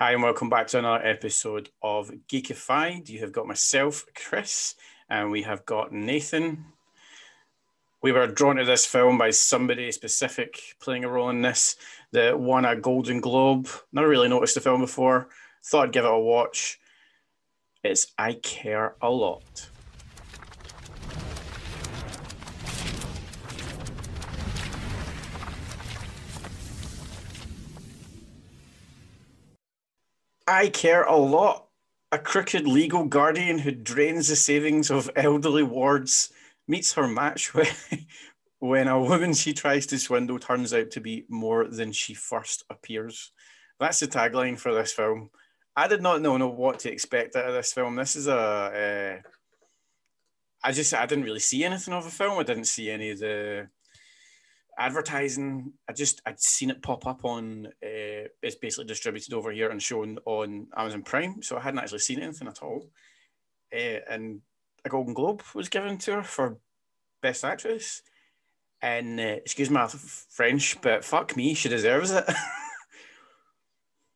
Hi, and welcome back to another episode of Geekified. You have got myself, Chris, and we have got Nathan. We were drawn to this film by somebody specific playing a role in this that won a Golden Globe. Never really noticed the film before. Thought I'd give it a watch. It's I Care a Lot. I Care a Lot. A crooked legal guardian who drains the savings of elderly wards meets her match when a woman she tries to swindle turns out to be more than she first appears. That's the tagline for this film. I did not know what to expect out of this film. This is I didn't really see anything of the film. I didn't see any of the advertising. I'd seen it pop up on it's basically distributed over here and shown on Amazon Prime, so I hadn't actually seen anything at all. And a Golden Globe was given to her for Best Actress, and excuse my French, but fuck me, she deserves it.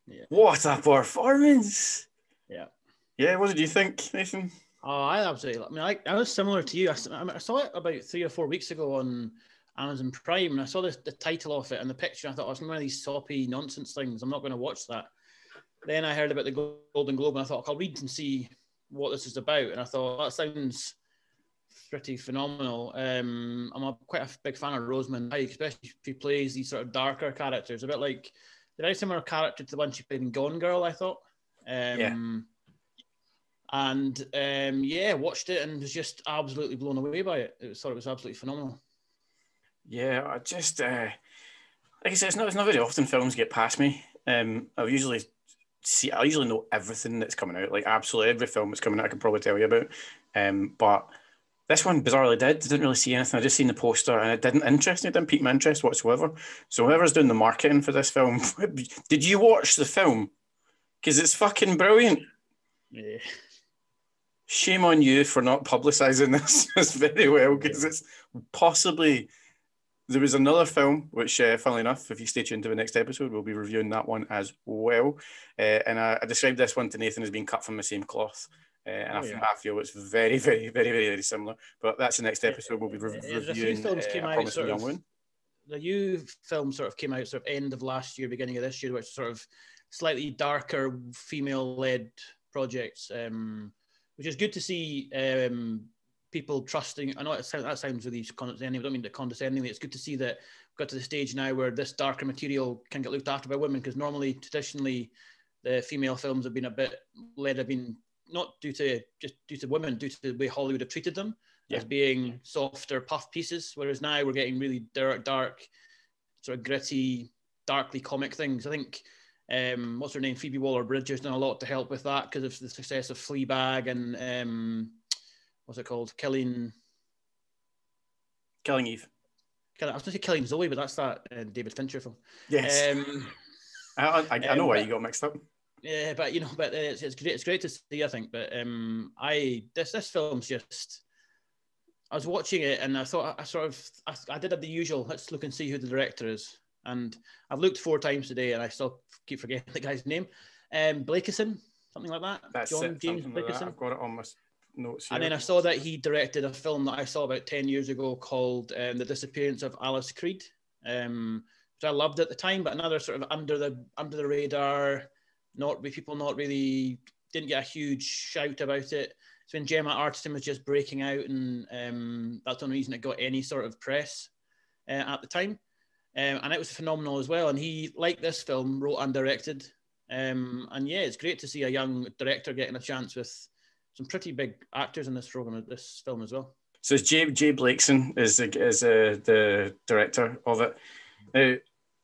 Yeah. What a performance! Yeah. What did you think, Nathan? Oh, I absolutely. I mean, I was similar to you. I saw it about 3 or 4 weeks ago on Amazon Prime, and I saw the title of it and the picture. And I thought, oh, it's one of these soppy nonsense things. I'm not going to watch that. Then I heard about the Golden Globe, and I thought, I'll read and see what this is about. And I thought, that sounds pretty phenomenal. I'm quite a big fan of Rosemund Pike, especially if he plays these sort of darker characters. A bit like the very similar character to the one she played in Gone Girl, I thought. And watched it and was just absolutely blown away by it. Thought it was absolutely phenomenal. Yeah, I just like I said, it's not very often films get past me. I usually know everything that's coming out, like absolutely every film that's coming out I can probably tell you about. But this one bizarrely didn't really see anything. I just seen the poster and it didn't interest me. It didn't pique my interest whatsoever. So whoever's doing the marketing for this film, did you watch the film? Because it's fucking brilliant. Yeah. Shame on you for not publicising this very well, because it's possibly... There was another film, which, funnily enough, if you stay tuned to the next episode, we'll be reviewing that one as well. And I described this one to Nathan as being cut from the same cloth. I feel it's very, very, very, very, very similar. But that's the next episode. We'll be reviewing A Promising Young Woman. The new film sort of came out sort of end of last year, beginning of this year, which sort of slightly darker female-led projects, which is good to see. People trusting. I know that sounds really condescending. I don't mean it condescendingly. It's good to see that we've got to the stage now where this darker material can get looked after by women, because normally, traditionally, the female films have been not due to women, due to the way Hollywood have treated them as being softer puff pieces. Whereas now we're getting really dark, sort of gritty, darkly comic things. I think what's her name, Phoebe Waller-Bridge, has done a lot to help with that because of the success of Fleabag and. What's it called? Killing Eve. I was going to say Killing Zoe, but that's that David Fincher film. Yes. I know why you got mixed up. Yeah, but it's great. It's great to see, I think. But this film's just. I was watching it and I thought I did the usual. Let's look and see who the director is. And I've looked 4 times today and I still keep forgetting the guy's name. Blakisson, something like that. That's John James Blakisson. I've got it on my notes here. And then I saw that he directed a film that I saw about 10 years ago called The Disappearance of Alice Creed, which I loved at the time, but another sort of under the radar, people didn't get a huge shout about it. It's when Gemma Arterton was just breaking out, and that's the only reason it got any sort of press at the time. And it was phenomenal as well. And he, like this film, wrote and directed. It's great to see a young director getting a chance with some pretty big actors in this film as well. So it's Jay Blakeson is the director of it. Now,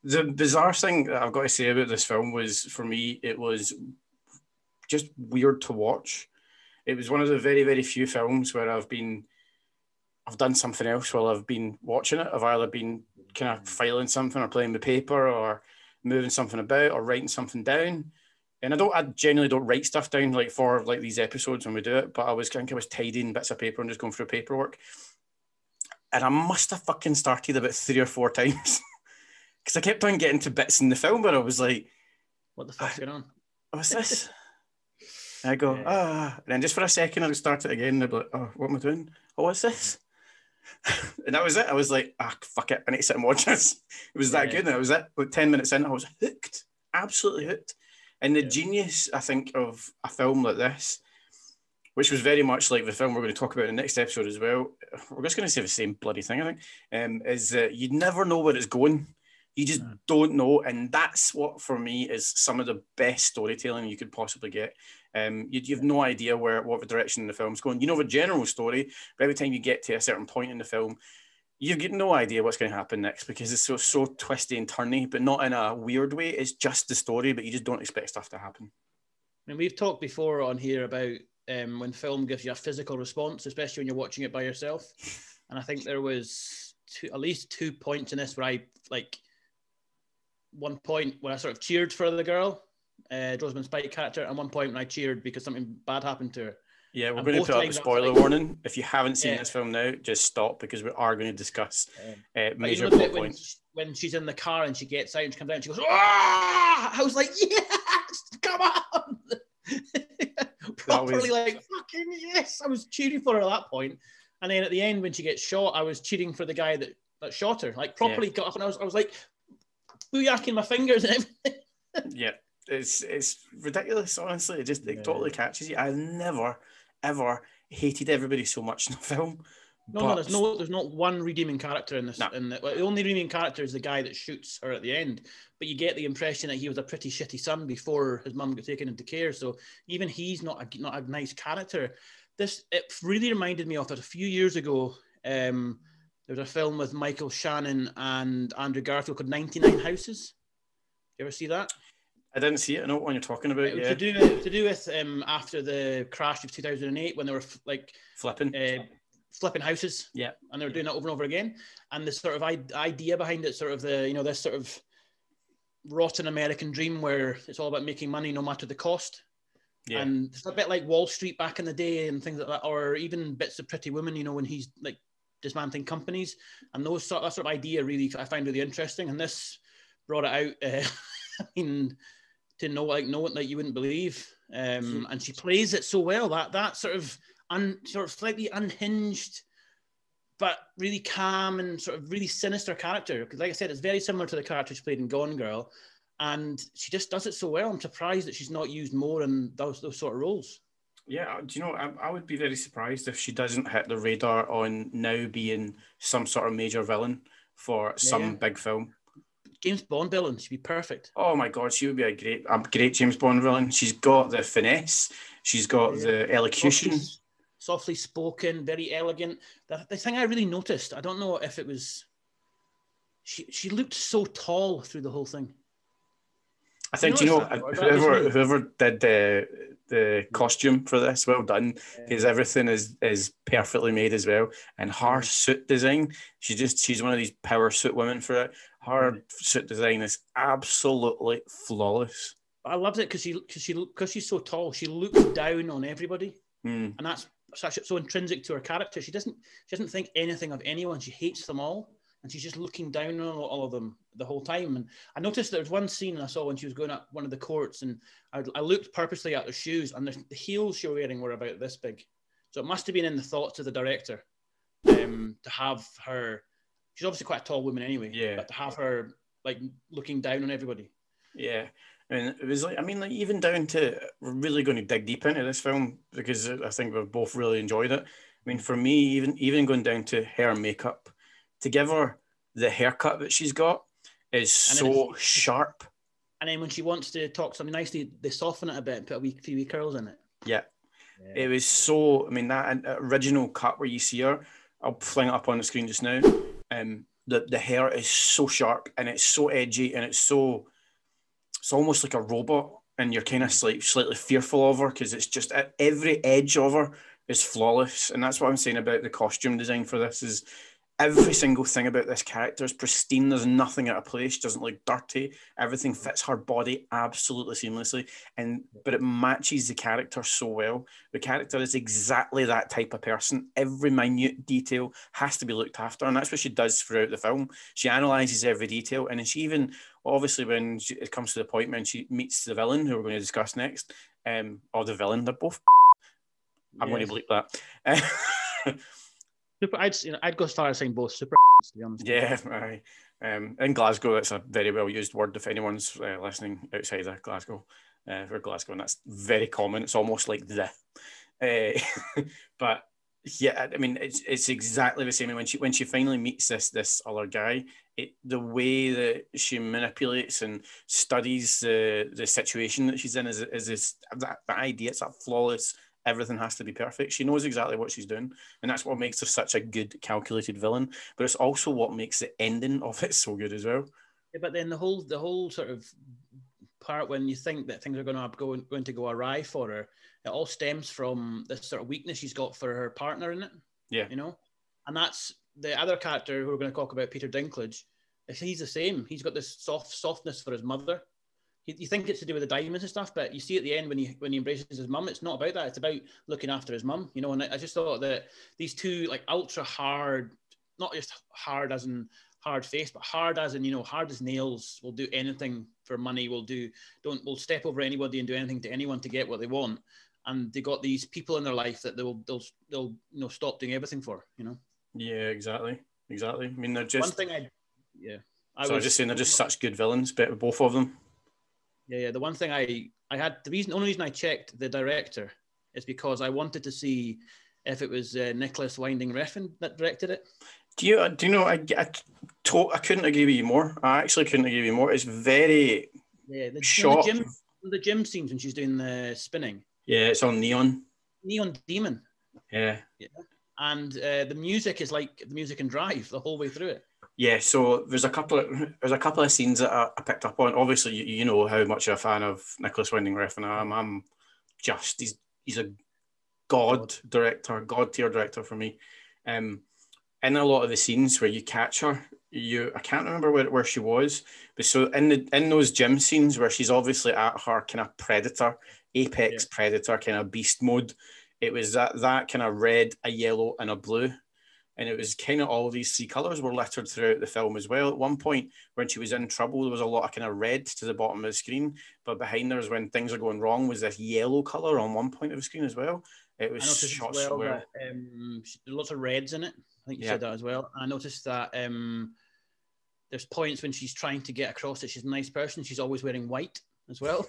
the bizarre thing that I've got to say about this film was, for me, it was just weird to watch. It was one of the very, very few films where I've done something else while I've been watching it. I've either been kind of filing something or playing the paper or moving something about or writing something down. And I generally don't write stuff down like for like these episodes when we do it, but I was tidying bits of paper and just going through paperwork. And I must have fucking started about 3 or 4 times because I kept on getting to bits in the film where I was like, what the fuck's going on? what's this? And I go, and then just for a second, I'd start it again. And I'd be like, oh, what am I doing? Oh, what's this? And that was it. I was like, fuck it. I need to sit and watch this. It was that good. And that was it. But 10 minutes in, I was hooked. Absolutely hooked. And the genius, I think, of a film like this, which was very much like the film we're going to talk about in the next episode as well. We're just going to say the same bloody thing, I think, is that you never know where it's going. You just don't know. And that's what, for me, is some of the best storytelling you could possibly get. You have no idea what the direction the film's going. You know the general story, but every time you get to a certain point in the film, you get no idea what's going to happen next because it's so twisty and turny, but not in a weird way. It's just the story, but you just don't expect stuff to happen. I mean, we've talked before on here about when film gives you a physical response, especially when you're watching it by yourself. And I think there was at least 2 points in this where I, like, one point where I sort of cheered for the girl, Rosemund Pike character, and one point when I cheered because something bad happened to her. Yeah, we're going to put up a spoiler warning. If you haven't seen this film now, just stop because we are going to discuss major plot points. When she's in the car and she gets out and she comes out and she goes, "Ah!" I was like, "Yes, come on!" Properly, like, fucking yes! I was cheering for her at that point. And then at the end, when she gets shot, I was cheering for the guy that shot her. Like, properly got up, and I was like, booyahing my fingers and everything. Yeah, it's ridiculous. Honestly, it totally catches you. I've never ever hated everybody so much in a film. No, there's not one redeeming character in this. No. The only redeeming character is the guy that shoots her at the end. But you get the impression that he was a pretty shitty son before his mum got taken into care. So even he's not a nice character. It really reminded me of it a few years ago. There was a film with Michael Shannon and Andrew Garfield called 99 Houses. You ever see that? I didn't see it. I know what one you're talking about. It was to do with after the crash of 2008 when they were like flipping houses. Yeah. And they were doing that over and over again. And the sort of idea behind it, sort of this sort of rotten American dream where it's all about making money no matter the cost. Yeah. And it's a bit like Wall Street back in the day and things like that, or even bits of Pretty Woman, when he's like dismantling companies. And that sort of idea really I find really interesting. And this brought it out. I mean, to know it you wouldn't believe, and she plays it so well. That sort of slightly unhinged, but really calm and sort of really sinister character. Because, like I said, it's very similar to the character she played in Gone Girl, and she just does it so well. I'm surprised that she's not used more in those sort of roles. Yeah, do you know? I would be very surprised if she doesn't hit the radar on now being some sort of major villain for some big film. James Bond villain, she'd be perfect. Oh my God, she would be a great James Bond villain. She's got the finesse, she's got the elocution, softly spoken, very elegant. The thing I really noticed, I don't know if it was, she looked so tall through the whole thing. I think whoever did the costume for this, well done, because everything is perfectly made as well. And her suit design, she's one of these power suit women for it. Her suit design is absolutely flawless. I loved it because she's so tall. She looks down on everybody, and that's so intrinsic to her character. She doesn't think anything of anyone. She hates them all. And she's just looking down on all of them the whole time. And I noticed there was one scene I saw when she was going up one of the courts, and I looked purposely at her shoes, and the heels she was wearing were about this big. So it must have been in the thoughts of the director to have her. She's obviously quite a tall woman anyway, but to have her like looking down on everybody. Yeah. And it was even down to, we're really going to dig deep into this film because I think we've both really enjoyed it. I mean, for me, even going down to hair and makeup, to give her the haircut that she's got is so sharp. And then when she wants to talk something nicely, they soften it a bit and put a few wee curls in it. Yeah. It was so, that original cut where you see her, I'll fling it up on the screen just now. The hair is so sharp and it's so edgy and it's almost like a robot, and you're kind of slightly fearful of her because it's just every edge of her is flawless. And that's what I'm saying about the costume design for this is every single thing about this character is pristine. There's nothing out of place. She doesn't look dirty. Everything fits her body absolutely seamlessly. But it matches the character so well. The character is exactly that type of person. Every minute detail has to be looked after, and that's what she does throughout the film. She analyzes every detail, and she even, obviously, when it comes to the point when she meets the villain, who we're going to discuss next, or the villain, they're both. I'm going to bleep that. I'd go as far as saying both super, to be honest. Yeah, aye. In Glasgow, that's a very well used word if anyone's listening outside of Glasgow. For Glasgow, and that's very common. It's almost like the. But yeah, I mean, it's exactly the same. And when she finally meets this other guy, the way that she manipulates and studies the situation that she's in is this that idea. It's that flawless. Everything has to be perfect. She knows exactly what she's doing, and that's what makes her such a good, calculated villain. But it's also what makes the ending of it so good as well. Yeah, but then the whole sort of part when you think that things are going to go awry for her, it all stems from this sort of weakness she's got for her partner in it. Yeah, and that's the other character who we're going to talk about, Peter Dinklage. He's the same. He's got this softness for his mother. You think it's to do with the diamonds and stuff, but you see at the end when he embraces his mum, it's not about that. It's about looking after his mum, And I just thought that these two, like, ultra hard, not just hard as in hard face, but hard as in hard as nails, will do anything for money. Will step over anybody and do anything to anyone to get what they want. And they got these people in their life that they'll stop doing everything for. Yeah, exactly. I mean, they're just one thing. I was just saying they're just such good villains, both of them. Yeah. The one thing I had, only reason I checked the director is because I wanted to see if it was Nicholas Winding Refn that directed it. Do you know? I couldn't agree with you more. I actually couldn't agree with you more. It's very short. The gym scenes when she's doing the spinning. Yeah, it's on Neon Demon. Yeah. And the music is like the music in Drive the whole way through it. Yeah, so there's a couple of scenes that I picked up on. Obviously, you know how much a fan of Nicholas Winding Refn I am. I'm just he's a god tier director for me. In a lot of the scenes where you catch her, I can't remember where she was, but so in those gym scenes where she's obviously at her kind of apex predator kind of beast mode, it was that kind of red, a yellow, and a blue. And it was kind of all of these three colours were littered throughout the film as well. At one point, when she was in trouble, there was a lot of kind of red to the bottom of the screen. But behind her, when things are going wrong, was this yellow colour on one point of the screen as well. It was shot so well. Lots of reds in it. I think you said that as well. I noticed that there's points when she's trying to get across that she's a nice person. She's always wearing white as well.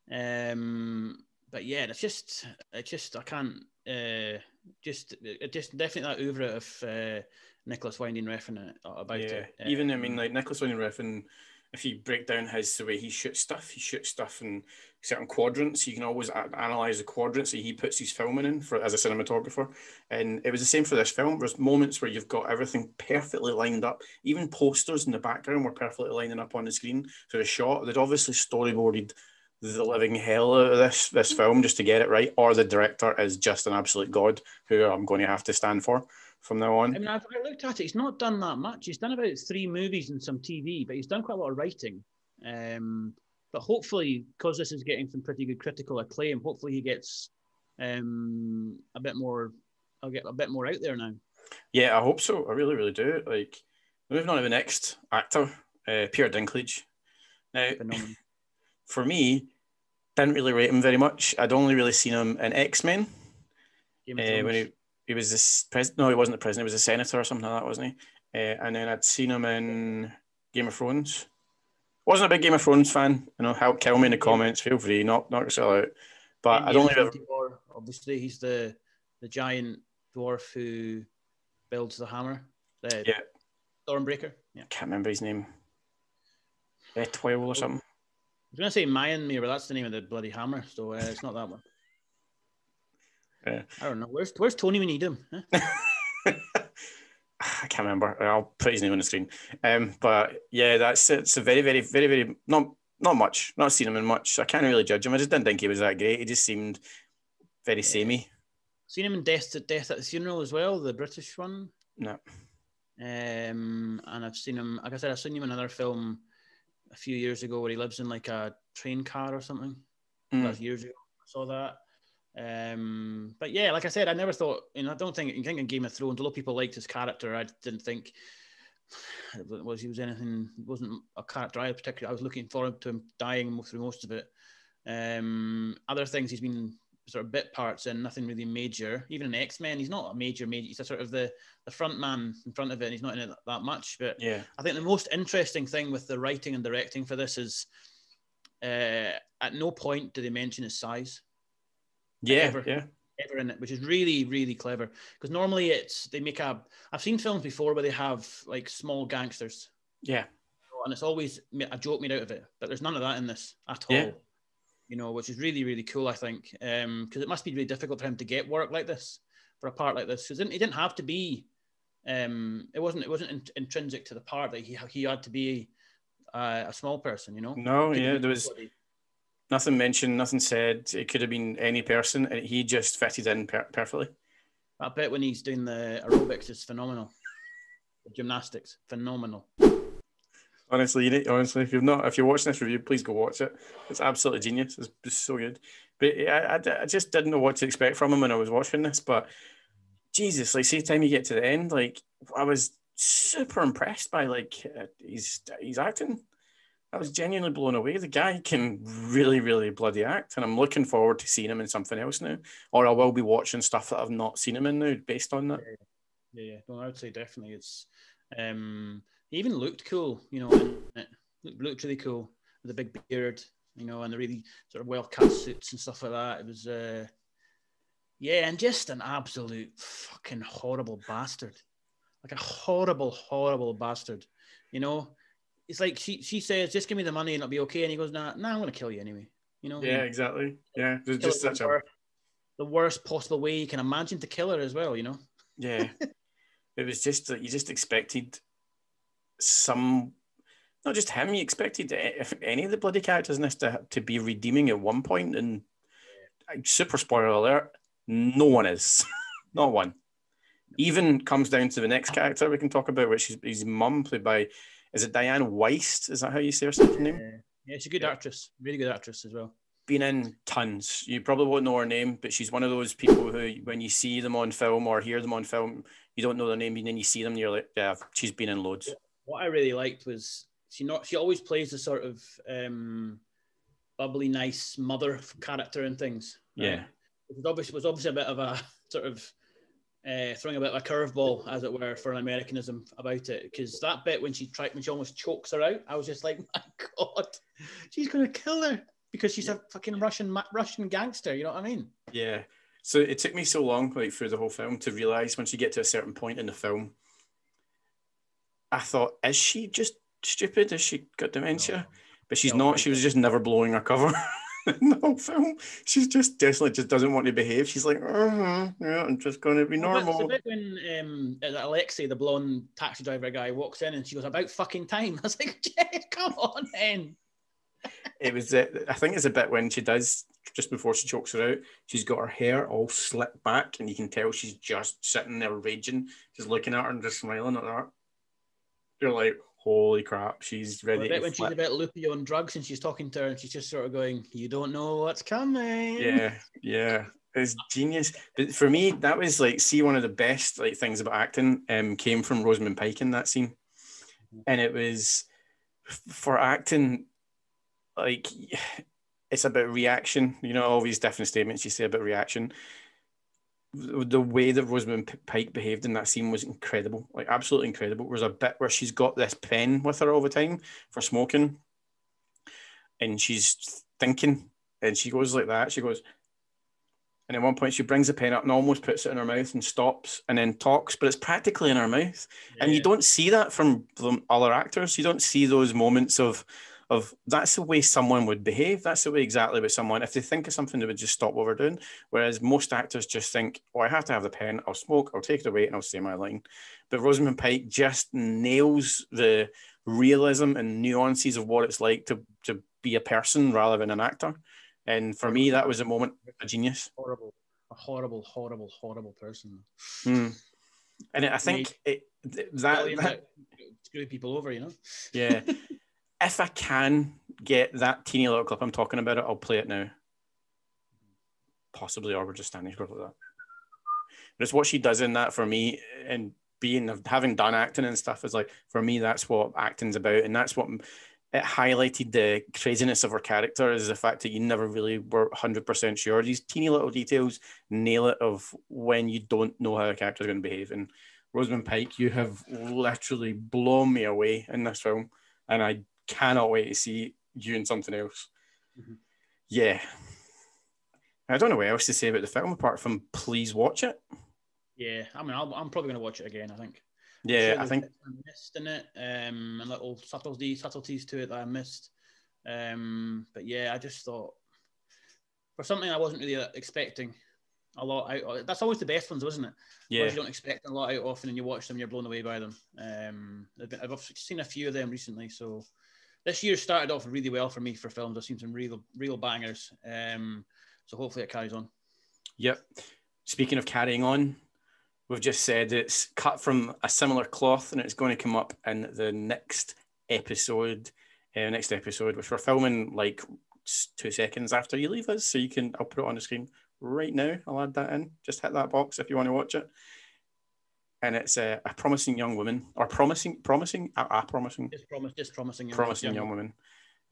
But yeah, it's just I can't. Just definitely that oeuvre of Nicholas Winding Refn about it. Even I mean, like Nicholas Winding Refn, if you break down the way he shoots stuff in certain quadrants. You can always analyze the quadrants that he puts his filming in as a cinematographer. And it was the same for this film. There's moments where you've got everything perfectly lined up. Even posters in the background were perfectly lining up on the screen. So the shot, they'd obviously storyboarded the living hell out of this film just to get it right, or the director is just an absolute god who I'm going to have to stand for from now on. I mean, I looked at it. He's not done that much. He's done about 3 movies and some TV, but he's done quite a lot of writing. But hopefully, because this is getting some pretty good critical acclaim, hopefully he gets a bit more. I'll get a bit more out there now. Yeah, I hope so. I really, really do. Like, moving on to the next actor, Peter Dinklage. Now, for me, didn't really rate him very much. I'd only really seen him in X-Men when he was this president. No, he wasn't the president. He was a senator or something like that, wasn't he? And then I'd seen him in Game of Thrones. Wasn't a big Game of Thrones fan. Help kill me in the comments. Feel free, not to sell out. But I'd only ever... Obviously, he's the giant dwarf who builds the hammer. Stormbreaker. Yeah. I can't remember his name. Etwile or something. I was going to say Myanmar, but that's the name of the bloody hammer, so it's not that one. I don't know. Where's Tony when you need him? Huh? I can't remember. I'll put his name on the screen. But yeah, that's it. It's a very, very, very, very not much. Not seen him in much. I can't really judge him. I just didn't think he was that great. He just seemed very samey. Seen him in Death at the Funeral as well, the British one. No. And I've seen him, like I said, I've seen him in another film a few years ago where he lives in like a train car or something. That's years ago. I saw that. But yeah, like I said, I never thought, I don't think in Game of Thrones, although people liked his character, I didn't think he was anything, wasn't a character I particularly, I was looking forward to him dying through most of it. Other things he's been sort of bit parts in, nothing really major. Even in X-Men, he's not a major. He's a sort of the front man in front of it, and he's not in it that much. But yeah, I think the most interesting thing with the writing and directing for this is at no point do they mention his size. Ever in it, which is really, really clever. Because normally I've seen films before where they have like small gangsters. Yeah. And it's always a joke made out of it. But there's none of that in this at all. Which is really, really cool, I think. Because it must be really difficult for him to get work like this, for a part like this. Because he didn't have to be, it wasn't intrinsic to the part that he had to be a small person, No, there was nothing mentioned, nothing said. It could have been any person, and he just fitted in perfectly. I bet when he's doing the aerobics, it's phenomenal. The gymnastics, phenomenal. Honestly, if you're watching this review, please go watch it. It's absolutely genius. It's so good. But I just didn't know what to expect from him when I was watching this. But Jesus, like, see, time you get to the end, like, I was super impressed by his acting. I was genuinely blown away. The guy can really, really bloody act, and I'm looking forward to seeing him in something else now. Or I will be watching stuff that I've not seen him in now, based on that. Yeah. No, I would say definitely. It's he even looked cool, and it looked really cool with a big beard, and the really sort of well cut suits and stuff like that. It was, and just an absolute fucking horrible bastard, like a horrible, horrible bastard, It's like she says, "Just give me the money and it'll be okay," and he goes, "Nah, I'm going to kill you anyway." Yeah, exactly. Yeah, there's just such the worst possible way you can imagine to kill her as well. Yeah, it was just that you just expected not just him. You expected any of the bloody characters in this to be redeeming at one point, and super spoiler alert, no one is, not one. Even comes down to the next character we can talk about, which is his mum, played by. Is it Diane Weist? Is that how you say her second name? Yeah, she's a good actress. Really good actress as well. Been in tons. You probably won't know her name, but she's one of those people who, when you see them on film or hear them on film, you don't know their name, and then you see them and you're like, yeah, she's been in loads. What I really liked was she always plays the sort of bubbly, nice mother character and things. Right? Yeah. It was obviously a bit of a sort of throwing a bit of a curveball, as it were, for an Americanism about it, because that bit when she almost chokes her out, I was just like, my God, she's gonna kill her because she's a fucking Russian gangster. You know what I mean? Yeah. So it took me so long, like through the whole film, to realize once you get to a certain point in the film, I thought, is she just stupid? Has she got dementia? No. But she's not. She was just never blowing her cover. In the whole film, she's just definitely just doesn't want to behave. She's like, yeah, I'm just going to be normal. It's a bit when Alexei, the blonde taxi driver guy, walks in and she goes, "About fucking time." I was like, come on, then. It was. I think it's a bit when she does just before she chokes her out. She's got her hair all slicked back, and you can tell she's just sitting there raging, just looking at her and just smiling at her. You're like, holy crap, she's ready. A bit when she's a bit loopy on drugs and she's talking to her and she's just sort of going, "You don't know what's coming." Yeah, it's genius. But for me, that was like, see, one of the best things about acting came from Rosemund Pike in that scene, and it was for acting, like, it's about reaction. All these different statements you say about reaction. The way that Rosemund Pike behaved in that scene was incredible, like absolutely incredible. There was a bit where she's got this pen with her all the time for smoking, and she's thinking, and she goes like that. She goes, and at one point she brings the pen up and almost puts it in her mouth and stops and then talks, but it's practically in her mouth. Yeah. And you don't see that from other actors. You don't see those moments of that's the way someone would behave. That's the way exactly with someone. If they think of something, they would just stop what they're doing. Whereas most actors just think, oh, I have to have the pen, I'll smoke, I'll take it away, and I'll say my line. But Rosemund Pike just nails the realism and nuances of what it's like to be a person rather than an actor. And for me, that was a moment of genius. A horrible person. And I think that screw people over, you know. Yeah. If I can get that teeny little clip I'm talking about, I'll play it now. Possibly, or we're just standing here like that. But it's what she does in that for me, and having done acting and stuff, is like, for me, that's what acting's about, and that's what it highlighted the craziness of her character, is the fact that you never really were 100% sure. These teeny little details nail it of when you don't know how a character is going to behave. And Rosemund Pike, you have literally blown me away in this film, and I cannot wait to see you in something else. Mm-hmm. Yeah. I don't know what else to say about the film apart from please watch it. Yeah, I mean, I'm probably going to watch it again, I think. Yeah, I think I missed in it, and little subtleties to it that I missed. But yeah, I just thought, for something I wasn't really expecting a lot out. That's always the best ones, isn't it? Yeah. You don't expect a lot out often, and you watch them, and you're blown away by them. I've seen a few of them recently, so this year started off really well for me for films. I've seen some real bangers. So hopefully it carries on. Yep. Speaking of carrying on, we've just said it's cut from a similar cloth, and it's going to come up in the next episode, which we're filming like 2 seconds after you leave us. So I'll put it on the screen right now. I'll add that in. Just hit that box if you want to watch it. And it's a promising young woman, or promising young woman.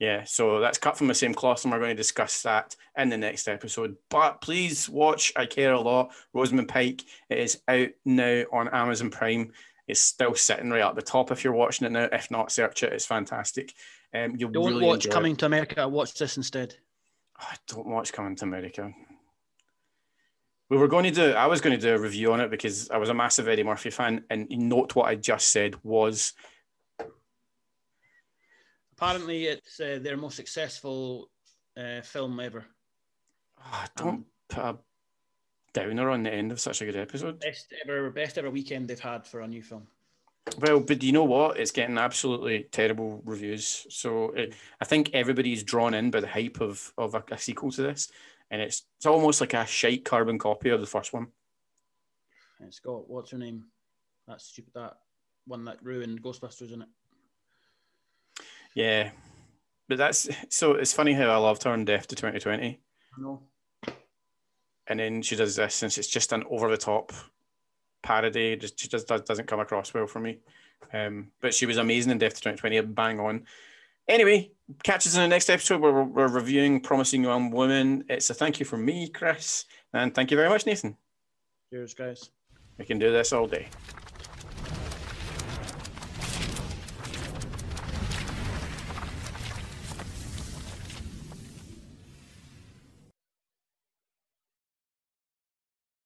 Yeah, so that's cut from the same cloth, and we're going to discuss that in the next episode. But please watch I Care a Lot, Rosemund Pike. It is out now on Amazon Prime. It's still sitting right at the top if you're watching it now. If not, search it. It's fantastic. You'll don't really watch Coming to America. Watch this instead. Oh, don't watch Coming to America. I was going to do a review on it because I was a massive Eddie Murphy fan, and note what I just said was... Apparently, it's their most successful film ever. Oh, don't put a downer on the end of such a good episode. Best ever weekend they've had for a new film. Well, but you know what? It's getting absolutely terrible reviews. So I think everybody's drawn in by the hype of a sequel to this. And it's almost like a shite carbon copy of the first one. It's got, what's her name? That one that ruined Ghostbusters, in it. Yeah, but it's funny how I loved her in Death to 2020. I know. And then she does this, and it's just an over-the-top parody. She just doesn't come across well for me. But she was amazing in Death to 2020, bang on. Anyway, catch us in the next episode where we're reviewing Promising Young Woman. It's a thank you from me, Chris, and thank you very much, Nathan. Cheers, guys. We can do this all day.